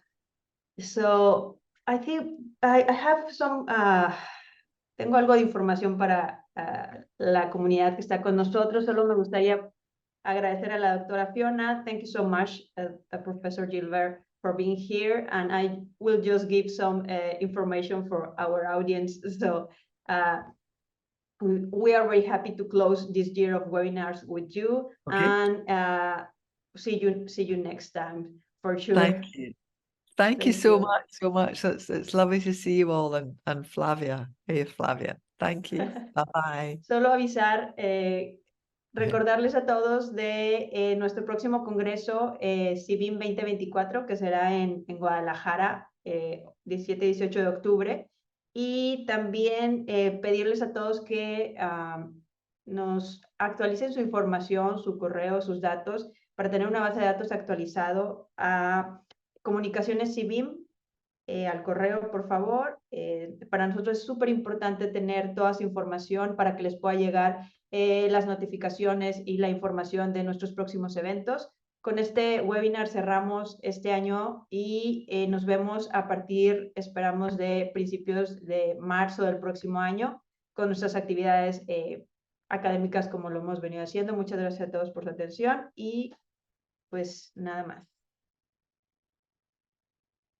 So I think I have some, tengo algo de información para la comunidad que está con nosotros. Solo me gustaría agradecer a la doctora Fiona. Thank you so much, Professor Gilbert, for being here. And I will just give some information for our audience. So we are very happy to close this year of webinars with you. Okay. And see you next time for sure. Thank you. Thank you so much. It's lovely to see you all and Flavia. Hey, Flavia. Thank you. Bye-bye. Solo avisar, recordarles a todos de nuestro próximo congreso SIBIM 2024, que será en Guadalajara, 17-18 de octubre. Y también pedirles a todos que nos actualicen su información, su correo, sus datos, para tener una base de datos actualizado a comunicaciones SIBIM, al correo, por favor. Para nosotros es súper importante tener toda esa información para que les pueda llegar las notificaciones y la información de nuestros próximos eventos. Con este webinar cerramos este año y nos vemos a partir, esperamos, de principios de marzo del próximo año con nuestras actividades académicas como lo hemos venido haciendo. Muchas gracias a todos por su atención y pues nada más.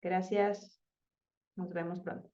Gracias. Nos vemos pronto.